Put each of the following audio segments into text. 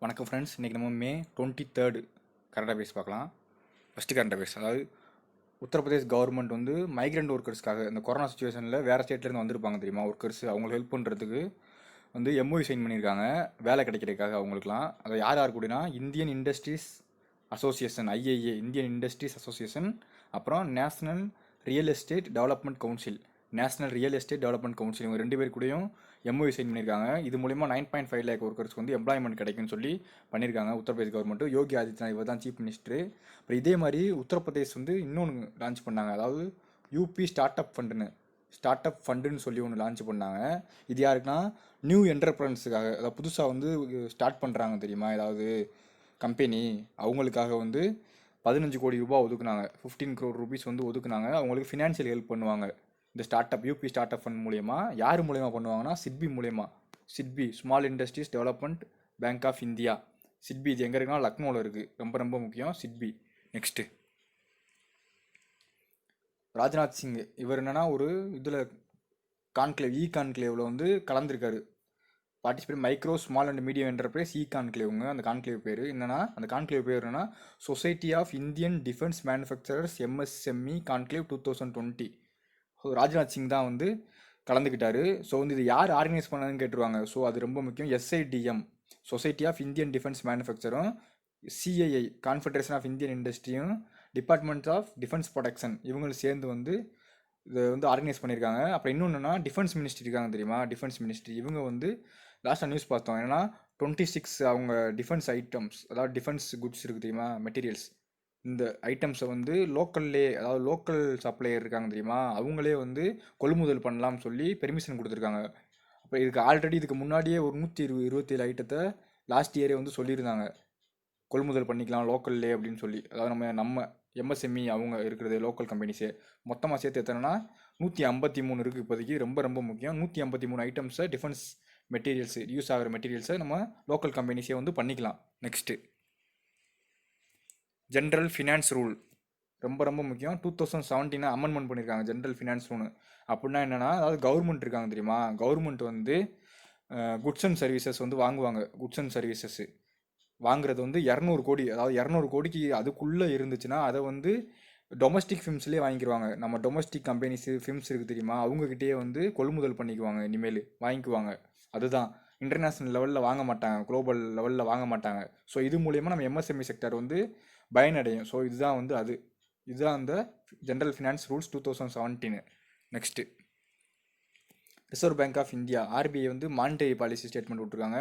வணக்கம் ஃப்ரெண்ட்ஸ். இன்றைக்கி நம்ம மே 23 கரண்ட் அஃபேர்ஸ் பார்க்கலாம். ஃபஸ்ட்டு கரண்ட் அஃபேர்ஸ், அதாவது உத்தரப்பிரதேஷ் கவர்மெண்ட் வந்து மைக்ரண்ட் ஒர்க்கர்ஸ்க்காக இந்த கொரோனா சுச்சுவேஷனில் வேறு ஸ்டேட்லேருந்து வந்திருப்பாங்க தெரியுமா ஒர்க்கர்ஸ், அவங்களுக்கு ஹெல்ப் பண்ணுறதுக்கு வந்து எம்ஓயு சைன் பண்ணியிருக்காங்க வேலை கிடைக்கிறதுக்காக அவங்களுக்குலாம். அதை யார் யார் கூடனா Indian industries association IAA, Indian industries association, அப்புறம் national real estate development council, national real estate development council, இவங்க ரெண்டு பேர் கூடயும் எம்ஓயு சைன் பண்ணியிருக்காங்க. இது மூலிமா 9.5 லேக் ஒர்க்கர்ஸ்க்கு வந்து எம்ப்ளாய்மெண்ட் கிடைக்கும்னு சொல்லி பண்ணியிருக்காங்க உத்தரப்பிரதேஷ் கவர்மெண்ட். யோகி ஆதித்யநாத் இவர் தான் சீஃப் மினிஸ்டர். அப்புறம் இதே மாதிரி உத்தரப்பிரதேஷ் வந்து இன்னொன்று லான்ச் பண்ணாங்க, அதாவது யூபி ஸ்டார்ட் அப் ஃபண்டுன்னு சொல்லி ஒன்று லான்ச் பண்ணாங்க. இது யாருக்குன்னா நியூ என்டர்பிரன்ஸுக்காக, அதாவது புதுசாக வந்து ஸ்டார்ட் பண்ணுறாங்க தெரியுமா ஏதாவது கம்பெனி, அவங்களுக்காக வந்து 15 கோடி ரூபாய் ஒதுக்குனாங்க. 15 crore rupees வந்து ஒதுக்குனாங்க. அவங்களுக்கு ஃபினான்ஷியல் ஹெல்ப் பண்ணுவாங்க இந்த யூபி ஸ்டார்ட் அப் ஃபண்ட் மூலயமா. யார் மூலயமா பண்ணுவாங்கன்னா சிட்பி மூலயமா. SIDBI small industries development bank of India. SIDBI இது எங்கே இருக்குன்னா லக்னோவில் இருக்குது. ரொம்ப ரொம்ப முக்கியம் சிட்பி. நெக்ஸ்ட்டு ராஜ்நாத் சிங், இவர் என்னன்னா ஒரு இதில் கான்க்ளேவில் வந்து கலந்துருக்காரு. Participate micro small and medium enterprise கான்க்ளேவுங்க. அந்த கான்க்ளேவ் பேர் என்னன்னா, அந்த கான்க்ளேவ் பேர் என்னன்னா society of Indian defence manufacturers MSME conclave 2020. So Rajnath Singh தான் வந்து கலந்துக்கிட்டாரு. ஸோ வந்து இது யார் ஆர்கனைஸ் பண்ணதுன்னு கேட்டுருவாங்க. ஸோ அது ரொம்ப முக்கியம். SIDM society of Indian defence மேனுஃபேக்சரும், சிஐஐ கான்ஃபெடரேஷன் ஆஃப் இந்தியன் இண்டஸ்ட்ரியும், டிபார்ட்மெண்ட் ஆஃப் டிஃபென்ஸ் ப்ரொடக்ஷன் இவங்களும் சேர்ந்து வந்து இதை வந்து ஆர்கனைஸ் பண்ணியிருக்காங்க. அப்புறம் இன்னொன்றுனா டிஃபென்ஸ் மினிஸ்ட்ரி இருக்காங்க தெரியுமா, டிஃபென்ஸ் மினிஸ்ட்ரி இவங்க வந்து லாஸ்ட்டாக நியூஸ் பார்த்தோம் என்னன்னா 26 அவங்க டிஃபென்ஸ் ஐட்டம்ஸ், அதாவது டிஃபென்ஸ் குட்ஸ் இருக்குது தெரியுமா, மெட்டீரியல்ஸ், இந்த ஐட்டம்ஸை வந்து லோக்கல்லே, அதாவது லோக்கல் சப்ளையர் இருக்காங்க தெரியுமா, அவங்களே வந்து கொள்முதல் பண்ணலாம்னு சொல்லி பெர்மிஷன் கொடுத்துருக்காங்க. அப்போ இதுக்கு முன்னாடியே ஒரு 127 ஐட்டத்தை லாஸ்ட் இயரே வந்து சொல்லியிருந்தாங்க கொள்முதல் பண்ணிக்கலாம் லோக்கல்லே அப்படின்னு சொல்லி. அதாவது நம்ம எம்எஸ்எம்இ அவங்க இருக்கிறது லோக்கல் கம்பெனிஸே மொத்தமாக சேர்த்து எத்தனைனா 153 இருக்குது இப்போதைக்கு. ரொம்ப ரொம்ப முக்கியம். 153 ஐட்டம்ஸை டிஃபென்ஸ் மெட்டீரியல்ஸ் யூஸ் ஆகிற மெட்டீரியல்ஸை நம்ம லோக்கல் கம்பெனிஸே வந்து பண்ணிக்கலாம். நெக்ஸ்ட்டு ஜென்ரல் ஃபினான்ஸ் ரூல் ரொம்ப ரொம்ப முக்கியம். 2017 அமெண்ட்மெண்ட் பண்ணியிருக்காங்க ஜென்ரல் ஃபினான்ஸ் ரூல். அப்படின்னா என்னென்னா, அதாவது கவர்மெண்ட் இருக்காங்க தெரியுமா, கவர்மெண்ட் வந்து குட்ஸ் அண்ட் சர்வீசஸ் வந்து வாங்குவாங்க. குட்ஸ் அண்ட் சர்வீசஸ் வாங்குறது வந்து 200 கோடி, அதாவது 200 கோடிக்கு அதுக்குள்ளே இருந்துச்சுன்னா அதை வந்து டொமஸ்டிக் ஃபிம்ஸ்லேயே வாங்கிக்குவாங்க. நம்ம டொமஸ்டிக் கம்பெனிஸு ஃபிம்ஸ் இருக்குது தெரியுமா, அவங்கக்கிட்டேயே வந்து கொள்முதல் பண்ணிக்குவாங்க, இனிமேல் வாங்கிக்குவாங்க. அதுதான் இன்டர்நேஷ்னல் லெவலில் வாங்க மாட்டாங்க, குளோபல் லெவலில் வாங்க மாட்டாங்க. ஸோ இது மூலயமா நம்ம எம்எஸ்எம்இ செக்டர் வந்து பயனடையும். ஸோ இதுதான் வந்து இதுதான் அந்த general finance rules 2017. Next reserve bank of India RBI வந்து மானிட்டரி பாலிசி ஸ்டேட்மெண்ட் விட்ருக்காங்க.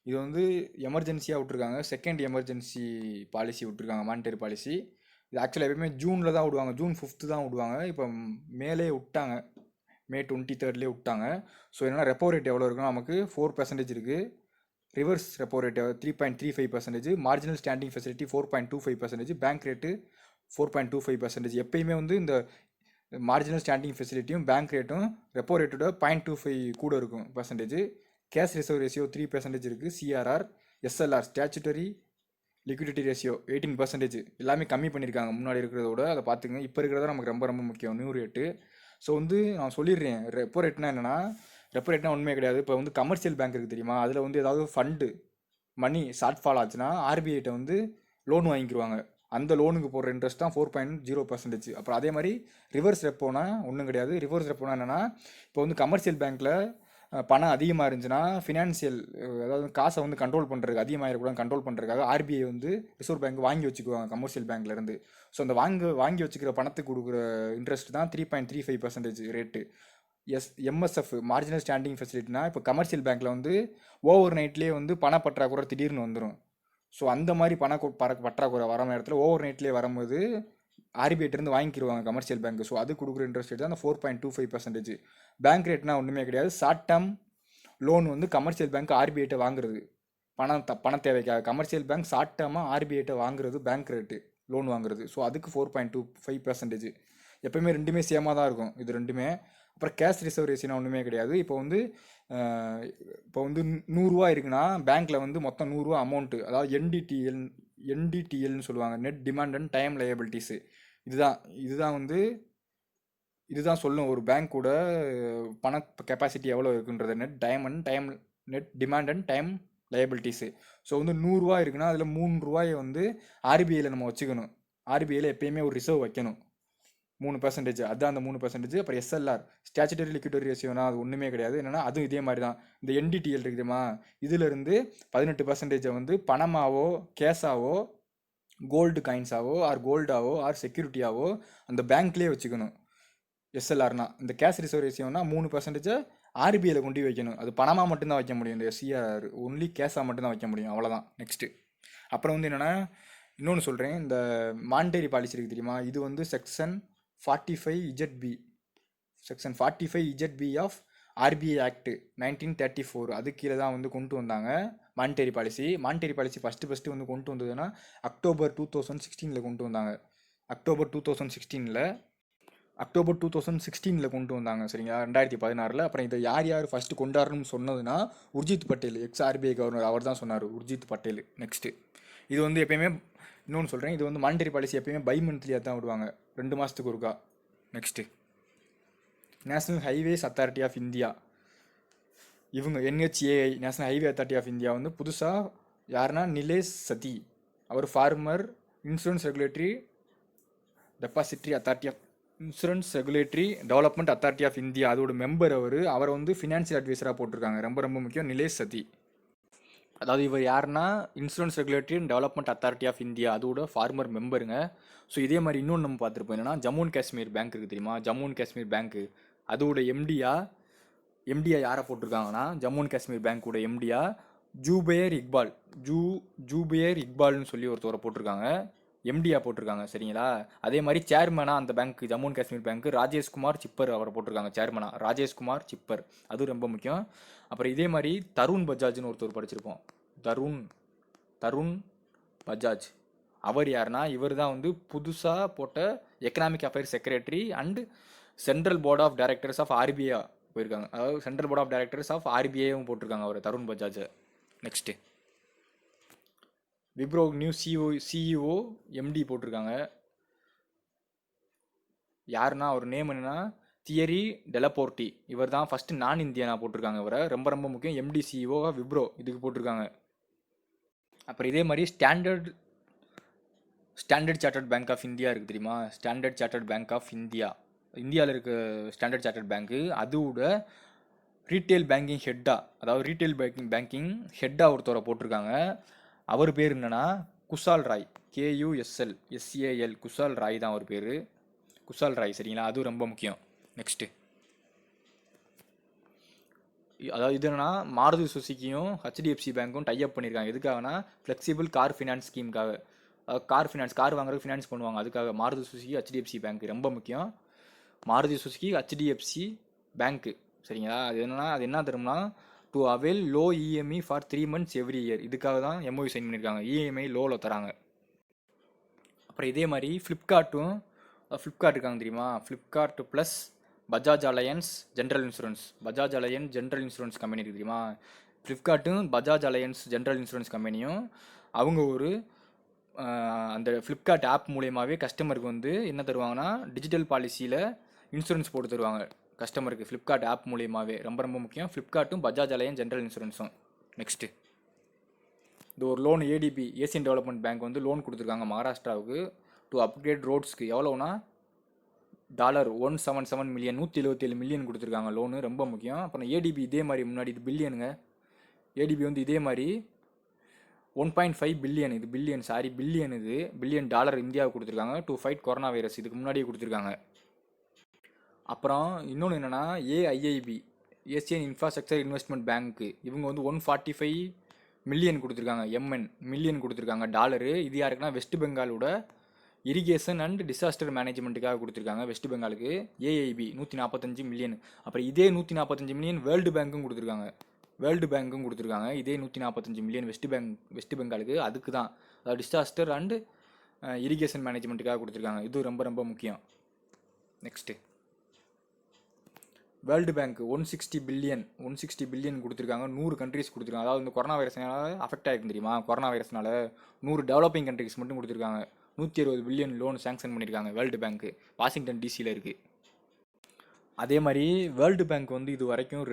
இது வந்து எமர்ஜென்சியாக விட்ருக்காங்க, செகண்ட் எமர்ஜென்சி பாலிசி விட்ருக்காங்க, மானிட்டரி பாலிசி. இது ஆக்சுவலாக எப்பயுமே ஜூனில் தான் விடுவாங்க, ஜூன் 5 தான் விடுவாங்க. இப்போ மேலே விட்டாங்க, மே 23 விட்டாங்க. ஸோ என்னென்னா ரெப்போ ரேட் எவ்வளோ இருக்குன்னா நமக்கு 4% இருக்குது. Reverse repo rate 3.35%, marginal standing facility 4.25%, bank rate 4.25%. எப்பயுமே வந்து இந்த மார்ஜினல் ஸ்டாண்டிங் ஃபெசிலிட்டியும் பேங்க் ரேட்டும் ரெப்போ ரேட்டோட 0.25 கூட இருக்கும் பர்சன்டேஜ். கேஷ் ரிசர்வ் ரேஷியோ 3% இருக்குது. CRR, SLR statutory liquidity ratio 18%. எல்லாமே கம்மி பண்ணியிருக்காங்க முன்னாடி இருக்கிறதோட. அதை பார்த்துங்க. இப்போ இருக்கிறதா நமக்கு ரொம்ப ரொம்ப முக்கியம் நியூ ரேட்டு. ஸோ வந்து நான் சொல்லிடுறேன், ரெப்போ ரேட்னா என்னென்னா, ரெப்போ ரேட்னா உண்மையே கிடையாது. இப்போ வந்து கமர்ஷியல் பேங்க் இருக்குது தெரியுமா, அதில் வந்து ஏதாவது ஃபண்டு மணி ஷார்ட் ஃபால் ஆச்சுன்னா ஆர்பிஐட்ட வந்து லோன் வாங்கிக்கிடுவாங்க. அந்த லோனுக்கு போடுற இன்ட்ரெஸ்ட் தான் 4.0%. அப்புறம் அதே மாதிரி ரிவர்ஸ் ரெப்போனா ஒன்றும் கிடையாது. ரிவர்ஸ் ரெப்போனா என்னென்னா, இப்போ வந்து கமர்ஷியல் பேங்க்கில் பணம் அதிகமாக இருந்துச்சுன்னா ஃபினான்ஷியல், அதாவது காசை வந்து கண்ட்ரோல் பண்ணுறதுக்கு, அதிகமாக இருக்கக்கூடாது கண்ட்ரோல் பண்ணுறதுக்காக ஆர்பிஐ வந்து ரிசர்வ் பேங்க் வாங்கி வச்சுக்குவாங்க கமர்ஷியல் பேங்க்லேருந்து. ஸோ அந்த வாங்கி வச்சுக்கிற பணத்துக்கு கொடுக்குற இன்ட்ரெஸ்ட் தான் 3.35% ரேட்டு. எம்எஸ்எஃப் மார்ஜினல் ஸ்டாண்டிங் ஃபெசிலிட்டினா, இப்போ கமர்ஷியல் பேங்க்கில் வந்து ஓவர் நைட்லேயே வந்து பண பற்றாக்குறை திடீர்னு வந்துடும். ஸோ அந்த மாதிரி பற்றாக்குறை வர நேரத்தில் ஓவர் நைட்லேயே வரும்போது ஆர்பிஐட்டேருந்து வாங்கிக்கிடுவாங்க கமர்ஷியல் பேங்க். ஸோ அது கொடுக்குற இன்ட்ரெஸ்ட் ரேட் தான் அந்த 4.25%. பேங்க் ரேட்னா ஒன்றுமே கிடையாது. ஷார்ட் டேர்ம் லோன் வந்து கமர்ஷியல் பேங்க் ஆர்பிஐட்ட வாங்குறது பண தேவைக்காக. கமர்ஷியல் பேங்க் ஷார்ட் டேர்மாக ஆர்பிஐட்ட வாங்குறது பேங்க் ரேட்டு லோன் வாங்குறது. ஸோ அதுக்கு 4.25%. எப்போயுமே ரெண்டுமே சேமாக தான் இருக்கும் இது ரெண்டுமே. அப்புறம் கேஷ் ரிசர்வ் ரேஷியோனா ஒன்றுமே கிடையாது. இப்போ வந்து 100 ரூபா இருக்குன்னா பேங்க்கில் வந்து மொத்தம் 100 ரூபா அமௌண்ட்டு, அதாவது என்டிடிஎல்னு சொல்லுவாங்க, net demand and time liabilities. இதுதான் சொல்லும் ஒரு பேங்க்கோட பண கெப்பாசிட்டி எவ்வளோ இருக்குன்றத. Net demand and time liabilities. So வந்து ரூ. 100 இருக்குன்னா அதில் ரூ. 3 வந்து ஆர்பிஐயில் நம்ம வச்சுக்கணும். ஆர்பிஐயில் எப்பயுமே ஒரு ரிசர்வ் வைக்கணும் 3%. அதுதான் அந்த 3%. அப்புறம் எஸ்எல்ஆர் ஸ்டாச்சுட்டரி லிக்விடிட்டி ரேஷியோனா அது ஒன்றுமே கிடையாது. என்னன்னா அதுவும் இதே மாதிரி தான். இந்த என்டிடிஎல் இருக்குதுமா, இதிலிருந்து 18% வந்து பணமாவோ கேஷாவோ கோல்டு காயின்ஸாவோ ஆர் கோல்டாவோ ஆர் செக்யூரிட்டியாவோ அந்த பேங்க்லேயே வச்சுக்கணும். எஸ்எல்ஆர்னா இந்த கேஷ் ரிசர்வ் ரேஷியோனா 3% ஆர்பிஐயில் கொண்டு போய் வைக்கணும். அது பணமாக மட்டும்தான் வைக்க முடியும். இந்த எஸ்சிஆர் ஒன்லி கேஷாக மட்டும்தான் வைக்க முடியும். அவ்வளோதான். நெக்ஸ்ட்டு அப்புறம் வந்து என்னென்னா இன்னொன்று சொல்கிறேன். இந்த மானிட்டரி பாலிசி இருக்குது தெரியுமா, இது வந்து section 45 ZB section 45 ZB of RBI act 1934 அது கீழே தான் வந்து கொண்டு வந்தாங்க monetary policy. Monetary policy first வந்து கொண்டு வந்ததுன்னா அக்டோபர் 2016 கொண்டு வந்தாங்க. அக்டோபர் 2016 கொண்டு வந்தாங்க. சரிங்களா, 2016. அப்புறம் இதை யார் ஃபஸ்ட்டு கொண்டாடணும்னு சொன்னதுன்னா Urjit Patel, ex RBI governor, அவர் தான் சொன்னார், உர்ஜித் பட்டேல். நெக்ஸ்ட்டு இது வந்து எப்பயுமே இன்னொன்று சொல்கிறேன், இது வந்து மானிட்டரி பாலிசி எப்பயுமே பை மந்த்லியாக தான் விடுவாங்க, 2 மாதத்துக்கு ஒருக்கா. Next national highways authority of India, இவங்க NHAI national highway authority of India வந்து புதுசாக யாருன்னா நிலேஷ் சதி, அவர் former insurance regulatory development authority of India, அதோட மெம்பர் அவரை வந்து ஃபினான்ஷியல் அட்வைசராக போட்டிருக்காங்க. ரொம்ப முக்கியம், நிலேஷ் சதி. அதாவது இவர் யாருன்னா insurance regulatory and development authority of India, அதோட ஃபார்மர் மெம்பருங்க. ஸோ இதே மாதிரி இன்னொன்று நம்ம பார்த்துருப்போம், என்னன்னா ஜம்மு அண்ட் காஷ்மீர் பேங்க் இருக்குது தெரியுமா, ஜம்மு அண்ட் காஷ்மீர் பேங்க்கு அதோட எம்டியா யாரை போட்டிருக்காங்கன்னா ஜம்மு அண்ட் காஷ்மீர் பேங்க்கோட எம்டியா ஜூபேர் இக்பால்னு சொல்லி ஒருத்தவரை போட்டிருக்காங்க, எம்டியா போட்டிருக்காங்க. சரிங்களா, அதே மாதிரி சேர்மனாக அந்த bank Jammu and Kashmir bank Rajeshkumar Chhibber அவரை போட்டிருக்காங்க சேர்மனாக, ராஜேஷ்குமார் சிப்பர், அது ரொம்ப முக்கியம். அப்புறம் இதே மாதிரி தருண் பஜாஜ்னு ஒருத்தர் படிச்சிருப்போம், தருண் பஜாஜ். அவர் யாருன்னா இவர் தான் வந்து புதுசாக போட்ட economic affairs secretary and central board of directors of RBI போயிருக்காங்க. அதாவது central board of directors of ஆர்பிஐயும் போட்டிருக்காங்க அவர், தருண் பஜாஜை. Next Wipro new CEO MD போட்டிருக்காங்க. யாருன்னா அவர் நேம் என்னன்னா தியரி டெலபோர்ட்டி, இவர் தான் ஃபஸ்ட்டு நான் இந்தியனா போட்டிருக்காங்க இவரை. ரொம்ப முக்கியம், எம்டி சிஇஓ விப்ரோ இதுக்கு போட்டிருக்காங்க. அப்புறம் இதே மாதிரி standard chartered bank of India இருக்குது தெரியுமா, standard chartered bank of India, இந்தியாவில் இருக்க ஸ்டாண்டர்ட் சார்ட்டர்ட் பேங்க்கு, அதோட ரீட்டைல் பேங்கிங் ஹெட்டாக, அதாவது ரீட்டைல் பேங்கிங் ஹெட்டாக ஒருத்தவரை போட்டிருக்காங்க. அவர் பேர் என்னன்னா குஷால் ராய், KUSLSAL, குஷால் ராய் தான் அவர் பேர், குஷால் ராய். சரிங்களா, அதுவும் ரொம்ப முக்கியம். நெக்ஸ்ட்டு அதாவது இது என்னன்னா மாருதி சுசுக்கியும் HDFC பேங்க்கும் டைப் பண்ணியிருக்காங்க. எதுக்காகனா ஃப்ளெக்சிபிள் கார் ஃபினான்ஸ் ஸ்கீமுக்காக, கார் வாங்குறதுக்கு ஃபினான்ஸ் பண்ணுவாங்க, அதுக்காக மாருதி சுசுக்கி HDFC பேங்க் ரொம்ப முக்கியம். மாருதி சுசுக்கி HDFC பேங்க்கு. சரிங்களா, அது என்ன தரும்னா to avail low EMI for 3 months every year, இதுக்காக தான் MOU சைன் பண்ணியிருக்காங்க, இஎம்ஐ லோவில் தராங்க. அப்புறம் இதே மாதிரி ஃப்ளிப்கார்ட் இருக்காங்க தெரியுமா, Flipkart plus Bajaj Allianz general insurance company இருக்குது தெரியுமா, ஃப்ளிப்கார்ட்டும் பஜாஜ் அலையன்ஸ் ஜென்ரல் இன்சூரன்ஸ் கம்பெனியும் அவங்க ஒரு அந்த ஃப்ளிப்கார்ட் ஆப் மூலியமாகவே கஸ்டமருக்கு வந்து என்ன தருவாங்கன்னா டிஜிட்டல் பாலிசியில் இன்சூரன்ஸ் போட்டு தருவாங்க கஸ்டமருக்கு, ஃப்ளிப்கார்ட் ஆப் மூலியமாகவே. ரொம்ப முக்கியம், ஃப்ளிப்கார்ட்டும் பஜாஜ் அலையன்ஸ் ஜென்ரல் இன்சூரன்ஸும். நெக்ஸ்ட்டு இது ஒரு loan ATP Asian development bank வந்து லோன் கொடுத்துருக்காங்க மகாராஷ்டிராவுக்கு டு அப்கிரேட் ரோட்ஸ்க்கு. எவ்வளோனா $177 மில்லியன், 177 மில்லியன் கொடுத்துருக்காங்க லோனு, ரொம்ப முக்கியம். அப்புறம் ஏடிபி இதே மாதிரி முன்னாடி இது பில்லியனுங்க, ஏடிபி வந்து இதே மாதிரி 1.5 பில்லியன், இது பில்லியன் டாலர் இந்தியாவுக்கு கொடுத்துருக்காங்க டு ஃபைட் கொரோனா வைரஸ், இதுக்கு முன்னாடியே கொடுத்துருக்காங்க. அப்புறம் இன்னொன்று என்னென்னா ஏஐஐபி ஏசியன் இன்ஃப்ராஸ்ட்ரக்சர் இன்வெஸ்ட்மெண்ட் பேங்க்கு, இவங்க வந்து 145 மில்லியன் கொடுத்துருக்காங்க, மில்லியன் கொடுத்துருக்காங்க டாலரு. இது யாருக்குன்னா வெஸ்ட் பெங்காலோட இரிகேஷன் அண்ட் டிசாஸ்டர் மேனேஜ்மெண்ட்டுக்காக கொடுத்துருக்காங்க வெஸ்ட் பெங்காலுக்கு. AIP 145 million. அப்புறம் இதே 145 மில்லியன் வேர்ல்டு பேங்க்கும் கொடுத்துருக்காங்க, இதே 145 மில்லியன் வெஸ்ட் பெங்காலுக்கு. அதுக்கு தான் அதாவது டிசாஸ்டர் அண்ட் இரிகேஷன் மேனேஜ்மெண்ட்டுக்காக கொடுத்துருக்காங்க. இது ரொம்ப முக்கியம். நெக்ஸ்ட்டு வேர்ல்டு பேங்க் 160 பில்லியன் கொடுத்துருக்காங்க, 100 கண்ட்ரிஸ் கொடுத்துருக்காங்க. அதாவது இந்த கொரோனா வைரஸ்னால அஃபெக்ட் ஆகிருக்கு தெரியுமா, கொரோனா வைரஸ்னால 100 டெவலப்பிங் கண்ட்ரிஸ் மட்டும் கொடுத்துருக்காங்க. 160 பில்லியன் லோன் சேங்ஷன் பண்ணியிருக்காங்க வேர்ல்டு பேங்க்கு, வாஷிங்டன் டிசியில் இருக்குது. அதே மாதிரி வேர்ல்டு பேங்க் வந்து இது வரைக்கும்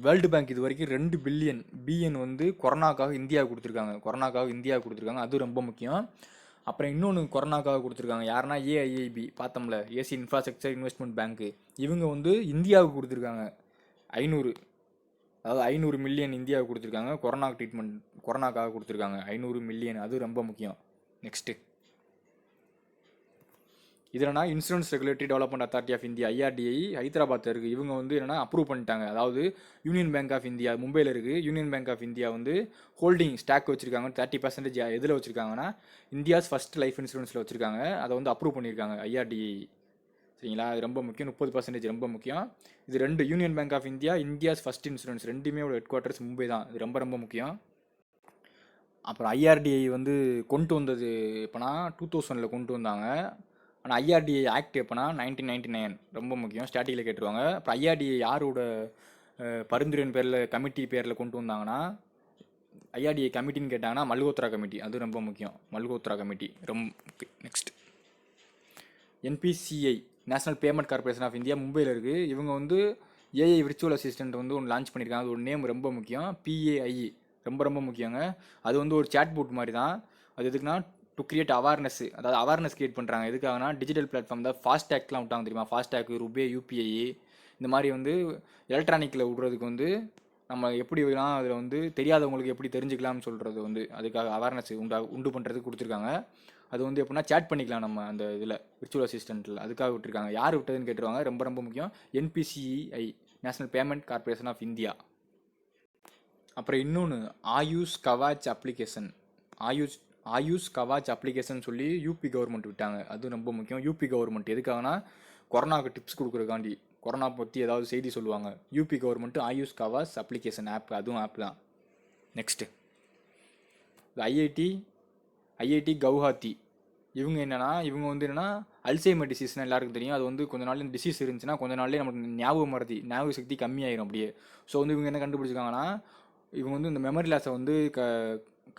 வேர்ல்டு பேங்க் இது வரைக்கும் 2 பில்லியன் வந்து கொரோனாக்காக இந்தியாவுக்கு கொடுத்துருக்காங்க. அது ரொம்ப முக்கியம். அப்புறம் இன்னொன்று கொரோனாக்காக கொடுத்துருக்காங்க. யாருன்னா ஏஐஐபி பார்த்தோம்ல, ஏசி இன்ஃப்ராஸ்ட்ரக்சர் இன்வெஸ்ட்மெண்ட் பேங்க்கு. இவங்க வந்து இந்தியாவுக்கு கொடுத்துருக்காங்க 500, அதாவது 500 மில்லியன் இந்தியாவுக்கு கொடுத்துருக்காங்க. கொரோனாக்காக கொடுத்துருக்காங்க 500 மில்லியன். அது ரொம்ப முக்கியம். நெக்ஸ்ட்டு இது என்னன்னா insurance regulatory development authority of India, IRDI ஹைதராபாத்தில் இருக்குது. இவங்க வந்து என்னென்னா அப்ரூவ் பண்ணிட்டாங்க. அதாவது யூனியன் பேங்க் ஆஃப் இந்தியா மும்பையில் இருக்குது. யூனியன் பேங்க் ஆஃப் இந்தியா வந்து ஹோல்டிங் ஸ்டாக் வச்சுருக்காங்க 30% எதில் வச்சுருக்காங்கன்னா இந்தியாஸ் ஃபர்ஸ்ட் லைஃப் இன்சூரன்ஸில் வச்சுருக்காங்க. அதை வந்து அப்ரூவ் பண்ணியிருக்காங்க ஐஆர்டிஐ. சரிங்களா, அது ரொம்ப முக்கியம். 30% ரொம்ப முக்கியம். இது ரெண்டு union bank of India, India's first insurance, ரெண்டுமே ஹெட் குவார்ட்டர்ஸ் மும்பை தான். இது ரொம்ப ரொம்ப முக்கியம். அப்புறம் ஐஆர்டிஐ வந்து கொண்டு வந்தது எப்போனா 2000 கொண்டு வந்தாங்க. ஆனால் ஐஆர்டிஐ ஆக்ட் எப்போனா 1999. ரொம்ப முக்கியம், ஸ்டாட்டிக்கில் கேட்டுருவாங்க. அப்புறம் ஐஆர்டிஐ யாரோட பரிந்துரையின் பேரில் கமிட்டி பேரில் கொண்டு வந்தாங்கன்னா, ஐஆர்டிஐ கமிட்டின்னு கேட்டாங்கன்னா மல்கோத்ரா கமிட்டி. அது ரொம்ப முக்கியம், Malhotra committee. Next NPCI, national payment corporation of India மும்பையில் இருக்குது. இவங்க வந்து ஏஐ விர்ச்சுவல் அசிஸ்டன்ட் வந்து ஒன்று லான்ச் பண்ணியிருக்காங்க. அது ஒரு நேம் ரொம்ப முக்கியம், பிஏஐ. ரொம்ப ரொம்ப முக்கியங்க. அது வந்து ஒரு சேட் போட் மாதிரி தான். அது எதுக்குன்னா டு கிரியேட் அவேர்னஸ், அதாவது அவேர்னஸ் கிரியேட் பண்ணுறாங்க. எதுக்காகனா டிஜிட்டல் பிளாட்ஃபார்ம் தான். ஃபாஸ்டேக்லாம் விட்டாங்க தெரியுமா, ஃபாஸ்டேக், ருபே, யூபிஐ, இந்த மாதிரி வந்து எலக்ட்ரானிக்கில் விடுறதுக்கு வந்து நம்ம எப்படி அதில் வந்து தெரியாதவங்களுக்கு எப்படி தெரிஞ்சுக்கலாம்னு சொல்கிறது வந்து அதுக்காக அவேர்னஸ் உண்டு பண்ணுறதுக்கு கொடுத்துருக்காங்க. அது வந்து எப்படின்னா சேட் பண்ணிக்கலாம் நம்ம அந்த இதில் விர்ச்சுவல் அசிஸ்டண்ட்டில். அதுக்காக விட்டுருக்காங்க. யார் விட்டதுன்னு கேட்டுருவாங்க. ரொம்ப ரொம்ப முக்கியம், NPCI, national payment corporation of India. அப்புறம் இன்னொன்று ஆயுஷ் கவாச் அப்ளிகேஷன். ஆயுஷ் கவாச் அப்ளிகேஷன் சொல்லி யூபி கவர்மெண்ட் விட்டாங்க. அது ரொம்ப முக்கியம். யூபி கவர்மெண்ட் எதுக்காகனா கொரோனாவுக்கு டிப்ஸ் கொடுக்குறதுக்காண்டி, கொரோனா பற்றி ஏதாவது செய்தி சொல்லுவாங்க. UP government Ayush Kavach application app, அதுவும் ஆப் தான். Next IIT Guwahati. இவங்க வந்து என்னென்னா அல்சைமர் டிசீஸ்னால் எல்லாருக்கும் தெரியும். அது வந்து கொஞ்ச நாள் டிசீஸ் இருந்துச்சுன்னா கொஞ்ச நாள்லேயே நமக்கு ஞாபக சக்தி கம்மியாயிரும் அப்படியே. ஸோ வந்து இவங்க என்ன கண்டுபிடிச்சிருக்காங்கன்னா, இவங்க வந்து இந்த மெமரி லாஸை வந்து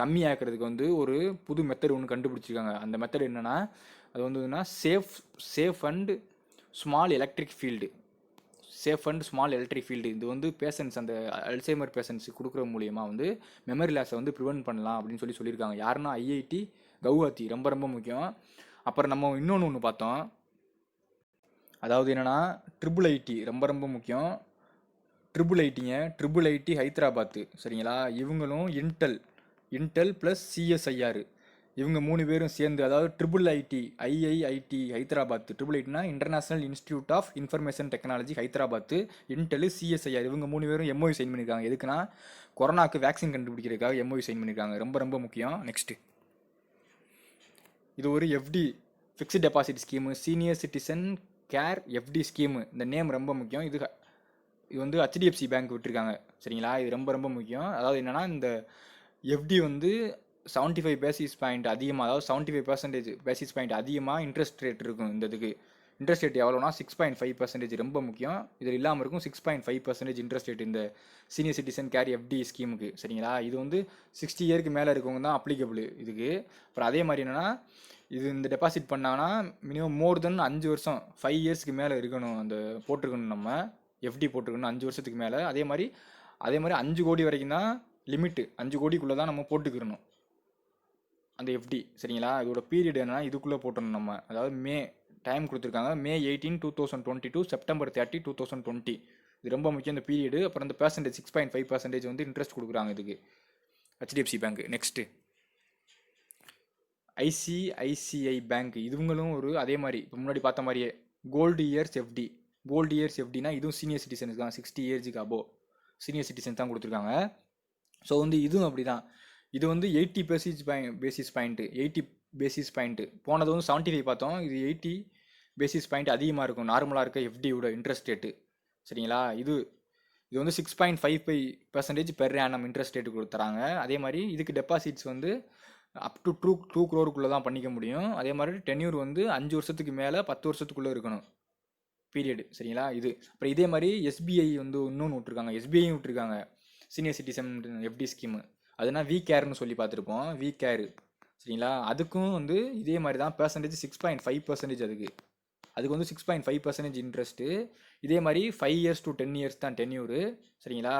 கம்மியாக்கிறதுக்கு வந்து ஒரு புது மெத்தட் ஒன்று கண்டுபிடிச்சிருக்காங்க. அந்த மெத்தட் என்னென்னா, அது வந்து safe and small electric field. இது வந்து பேஷண்ட்ஸ், அந்த அல்சைமர் பேஷண்ட்ஸ் கொடுக்குற மூலியமாக வந்து மெமரி லாஸை வந்து ப்ரிவென்ட் பண்ணலாம் அப்படின்னு சொல்லியிருக்காங்க. யாருன்னா ஐஐடி கவுஹாத்தி. ரொம்ப ரொம்ப முக்கியம். அப்புறம் நம்ம இன்னொன்று ஒன்று பார்த்தோம், அதாவது என்னென்னா ட்ரிபிள் ஐடி. ரொம்ப ரொம்ப முக்கியம். Triple ID Hyderabad. சரிங்களா, இவங்களும் இன்டெல் ப்ளஸ் சிஎஸ்ஐஆர், இவங்க 3 பேரும் சேர்ந்து, அதாவது ஐஐஐடி ஹைதராபாத். ட்ரிபிள் ஐடினா international institute of information technology Hyderabad, Intel, CSIR, இவங்க 3 பேரும் எம்ஓயு சைன் பண்ணியிருக்காங்க. எதுக்குன்னா கொரோனாக்கு வேக்சின் கண்டுபிடிக்கிறதுக்காக எம்ஓயு சைன் பண்ணியிருக்காங்க. ரொம்ப ரொம்ப முக்கியம். நெக்ஸ்ட்டு இது ஒரு FD, fixed deposit scheme, senior citizen care FD scheme. இந்த நேம் ரொம்ப முக்கியம். இது வந்து ஹெச்டிஎஃப்சி பேங்க் விட்டுருக்காங்க. சரிங்களா, இது ரொம்ப ரொம்ப முக்கியம். அதாவது என்னென்னா இந்த எஃப்டி வந்து 75 பேசிஸ் பாயிண்ட் அதிகமாக, அதாவது 75% பேசிஸ் பாயிண்ட் அதிகமாக இன்ட்ரெஸ்ட் ரேட் இருக்கும். இந்த இதுக்கு இன்ட்ரெஸ்ட் ரேட் எவ்வளோனா 6.5%. ரொம்ப முக்கியம். இதில் இல்லாமல் இருக்கும் 6.5% இன்ட்ரெஸ்ட் ரேட் இந்த சீனியர் சிட்டிசன் கேர் எஃப்டி ஸ்கீமுக்கு. சரிங்களா, இது வந்து 60 இயருக்கு மேலே இருக்கவங்க தான் அப்ளிகபிள் இதுக்கு. அப்புறம் அதே மாதிரி என்னென்னா, இது இந்த டெபாசிட் பண்ணாங்கன்னா மினிமம் மோர் தென் 5 வருஷம், 5 இயர்ஸ்க்கு மேலே இருக்கணும். அந்த போட்டிருக்கணும், நம்ம எஃப்டி போட்டிருக்கணும் 5 வருஷத்துக்கு மேலே. அதே மாதிரி 5 கோடி வரைக்கும் தான் லிமிட்டு. 5 கோடிக்குள்ளே தான் நம்ம போட்டுக்கிறணும் அந்த எஃப்டி. சரிங்களா, இதோட பீரியட் என்னன்னா இதுக்குள்ளே போட்டணும் நம்ம. அதாவது டைம் கொடுத்துருக்காங்க, May 18, 2022 September 30, 2020. இது ரொம்ப முக்கியம் இந்த பீரியடு. அப்புறம் இந்த பெர்சன்டேஜ் 6.5% வந்து இன்ட்ரெஸ்ட் கொடுக்குறாங்க இதுக்கு HDFC bank. Next ICICI bank. இதுவங்களும் ஒரு அதே மாதிரி இப்போ முன்னாடி பார்த்த மாதிரியே கோல்டு இயர்ஸ் எஃப்டினா இதுவும் சீனியர் சிட்டிசனுக்கு தான், 60 இயர்ஸுக்கு அபோவ் சீனியர் சிட்டிசன் தான் கொடுத்துருக்காங்க. ஸோ வந்து இதுவும் அப்படி தான். இது வந்து 80 பேசிஸ் பாயிண்ட்டு. போனது வந்து 75 பார்த்தோம். இது 80 பேசிஸ் பாயிண்ட் அதிகமாக இருக்கும் நார்மலாக இருக்க எஃப்டியோட இன்ட்ரெஸ்ட் ரேட்டு. சரிங்களா, இது வந்து 6.55% பெர் ஆனம் இன்ட்ரெஸ்ட் ரேட்டு கொடுத்துறாங்க. அதே மாதிரி இதுக்கு டெபாசிட்ஸ் வந்து அப் டு 2 crore தான் பண்ணிக்க முடியும். அதே மாதிரி டென்யூர் வந்து 5 வருஷத்துக்கு மேலே 10 வருஷத்துக்குள்ளே இருக்கணும் பீரியடு. சரிங்களா, இது அப்புறம் இதே மாதிரி எஸ்பிஐ வந்து இன்னொன்று விட்டுருக்காங்க சீனியர் சிட்டிசன் எஃப்டி ஸ்கீமு. அதுனா வி கேர்னு சொல்லி பார்த்துருப்போம், வி கேர். சரிங்களா, அதுக்கும் வந்து இதே மாதிரி தான் பெர்சன்டேஜ் 6.5% அதுக்கு. அதுக்கு வந்து 6.5% இன்ட்ரெஸ்ட்டு. இதே மாதிரி 5 இயர்ஸ் டு 10 இயர்ஸ் தான் டென்யூரு, சரிங்களா?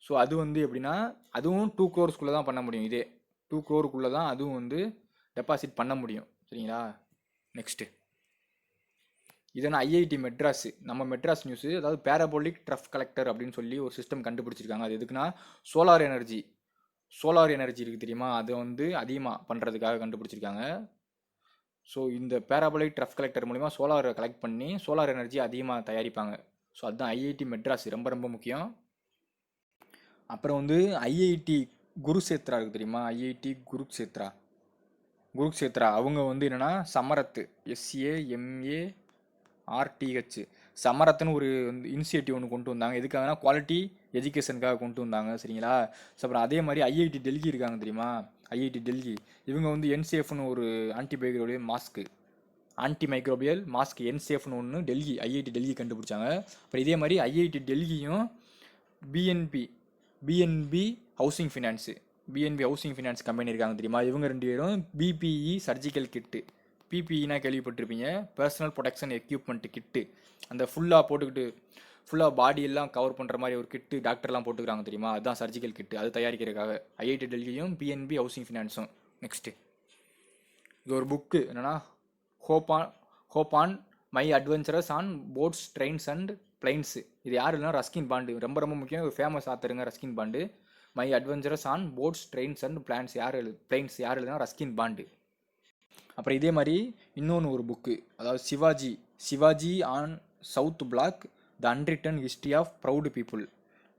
ஸோ அது வந்து எப்படின்னா அதுவும் 2 crores தான் பண்ண முடியும். இதே 2 crore தான் அதுவும் வந்து டெபாசிட் பண்ண முடியும், சரிங்களா? நெக்ஸ்ட்டு இதனா ஐஐடி மெட்ராஸ், நம்ம மெட்ராஸ் நியூஸு. அதாவது பேராபோலிக் ட்ரஃப் கலெக்டர் அப்படின்னு சொல்லி ஒரு சிஸ்டம் கண்டுபிடிச்சிருக்காங்க. அது எதுக்குன்னா சோலார் எனர்ஜி இருக்குது தெரியுமா, அதை வந்து அதிகமாக பண்ணுறதுக்காக கண்டுபிடிச்சிருக்காங்க. ஸோ இந்த பேராபோலிக் ட்ரஃப் கலெக்டர் மூலிமா சோலாரை கலெக்ட் பண்ணி சோலார் எனர்ஜி அதிகமாக தயாரிப்பாங்க. ஸோ அதுதான் ஐஐடி மெட்ராஸ், ரொம்ப ரொம்ப முக்கியம். அப்புறம் வந்து ஐஐடி குருக்ஷேத்ரா இருக்குது தெரியுமா, ஐஐடி குருக்ஷேத்ரா அவங்க வந்து என்னென்னா சமரத், SAMARTH, சமரத்னு ஒரு இனிஷியேட்டிவ் ஒன்று கொண்டு வந்தாங்க. எதுக்காகனா குவாலிட்டி எஜுகேஷனுக்காக கொண்டு வந்தாங்க, சரிங்களா? ஸோ அப்புறம் அதே மாதிரி ஐஐடி டெல்லி இருக்காங்க தெரியுமா, ஐஐடி டெல்லி இவங்க வந்து என்சேஃப்னு ஒரு ஆன்டிமைக்ரோபியல் மாஸ்க் என்சேஃப்னு ஒன்று ஐஐடி டெல்லி கண்டுபிடிச்சாங்க. அப்புறம் இதே மாதிரி ஐஐடி டெல்லியும் பிஎன்பி ஹவுசிங் ஃபினான்ஸ் கம்பெனி இருக்காங்க தெரியுமா, இவங்க 2 பேரும் பிபிஇ சர்ஜிக்கல் கிட்டு, பிபிஇனா கேள்விப்பட்டிருப்பீங்க, பர்சனல் ப்ரொடெக்ஷன் எக்யூப்மெண்ட் கிட்டு, அந்த ஃபுல்லாக பாடியெல்லாம் கவர் பண்ணுற மாதிரி ஒரு கிட்டு டாக்டர்லாம் போட்டுக்கிறாங்க தெரியுமா, அதுதான் சர்ஜிக்கல் கிட்டு. அது தயாரிக்கிறதுக்காக ஐஐடி டெல்லியும் பிஎன்பி ஹவுசிங் ஃபினான்ஸும். நெக்ஸ்ட்டு இது ஒரு புக்கு என்னென்னா hop on my adventures on boats trains and planes. இது யார் இல்லைனா ரஸ்கின் பாண்டு, ரொம்ப ரொம்ப முக்கியம், ஃபேமஸ் ஆத்தருங்க Ruskin Bond. My adventures on boats trains and planes யார் இல்லைனா ரஸ்கின் பாண்டு. அப்புறம் இதே மாதிரி இன்னொன்று ஒரு புக்கு, அதாவது Shivaji on South Block the unwritten history of proud people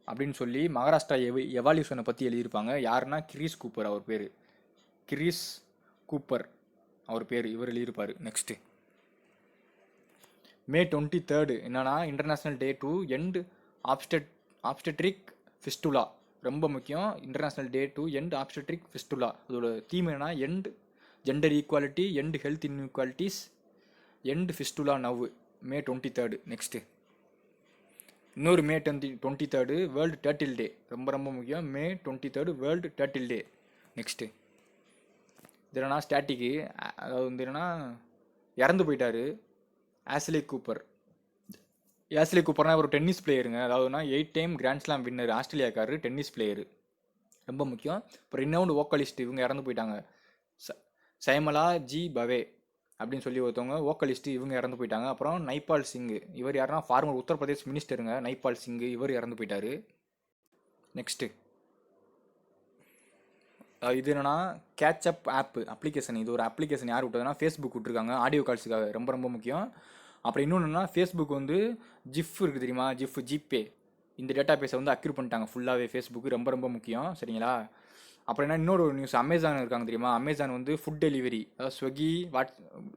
அப்படின்னு சொல்லி மகாராஷ்டிரா எவால்யூஷனை பற்றி எழுதியிருப்பாங்க. யாருன்னா கிரீஸ் கூப்பர் அவர் பேர் இவர் எழுதியிருப்பார். நெக்ஸ்ட்டு May 23 என்னன்னா international day to end obstetric fistula, ரொம்ப முக்கியம். International day to end obstetric fistula, அதோட தீம் என்னன்னா end gender equality, end health inequalities, end fistula now. May 23. Next இன்னொரு May 23 வேர்ல்டு டர்ட்டில் டே, ரொம்ப ரொம்ப முக்கியம். May 23 world turtle day. Next இது என்னன்னா ஸ்டாட்டிக்கு, அதாவது வந்து என்னென்னா இறந்து போயிட்டாரு ஆஸ்லே கூப்பர்னா ஒரு டென்னிஸ் பிளேயருங்க. அதாவதுனா 8 டைம் கிராண்ட் ஸ்லாம் வின்னர், ஆஸ்திரேலியாக்காரரு, டென்னிஸ் பிளேயரு, ரொம்ப முக்கியம். இப்போ ரினவுண்ட் வோக்கலிஸ்ட் இவங்க இறந்து போயிட்டாங்க. சைமலா ஜி பவே அப்படின்னு சொல்லி ஒருத்தவங்க வோக்கலிஸ்ட், இவங்க இறந்து போயிட்டாங்க. அப்புறம் நைபால் சிங், இவர் யாருன்னா ஃபார்மர் உத்தரப்பிரதேஷ் மினிஸ்டருங்க, நைபால் சிங், இவர் இறந்து போயிட்டாரு. நெக்ஸ்ட்டு இது என்னன்னா கேட்சப் அப்ளிகேஷன். இது ஒரு அப்ளிகேஷன் யார் விட்டதுன்னா ஃபேஸ்புக் விட்டுருக்காங்க ஆடியோ கால்ஸுக்காக, ரொம்ப ரொம்ப முக்கியம். அப்புறம் இன்னொன்றுனா ஃபேஸ்புக் வந்து ஜிஃப் இருக்குது தெரியுமா, ஜிபே, இந்த டேட்டா பேஸை வந்து அக்யூர் பண்ணிட்டாங்க ஃபுல்லாகவே ஃபேஸ்புக்கு, ரொம்ப ரொம்ப முக்கியம், சரிங்களா? அப்புறம் என்ன இன்னொரு நியூஸ், அமேசான் இருக்காங்க தெரியுமா, அமேசான் வந்து ஃபுட் டெலிவரி, அதாவது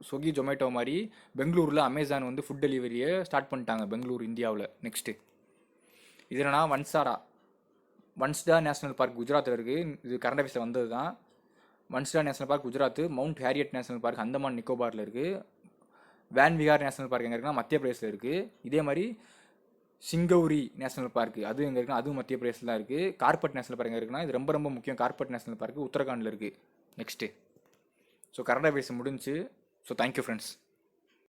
ஸ்விக்கி ஜொமேட்டோ மாதிரி பெங்களூரில் அமேசான் வந்து ஃபுட் டெலிவரியை ஸ்டார்ட் பண்ணிட்டாங்க, பெங்களூர், இந்தியாவில். நெக்ஸ்ட்டு இது என்னன்னா வன்ஸ்டா நேஷனல் பார்க் குஜராத்தில் இருக்குது. இது கரண்ட் அஃபேர்ஸில் வந்தது தான். Vansda national park Gujarat, mount Harriet national park Andaman நிக்கோபாரில் இருக்குது. வேன் விஹார் நேஷனல் பார்க் எங்கே இருக்குன்னா மத்திய பிரதேசில் இருக்குது. இதே மாதிரி சிங்கௌரி நேஷனல் பார்க் அது எங்கே இருக்குன்னா அதுவும் மத்திய பிரதேசில் தான் இருக்குது. கார்பட் நேஷனல் பார்க் எங்கே இருக்குன்னா இது ரொம்ப ரொம்ப முக்கியம், கார்பட் நேஷனல் பார்க் உத்தரகாண்டில் இருக்குது. நெக்ஸ்ட்டு ஸோ கரண்ட் அஃபேர்ஸ் முடிஞ்சு. So thank you friends.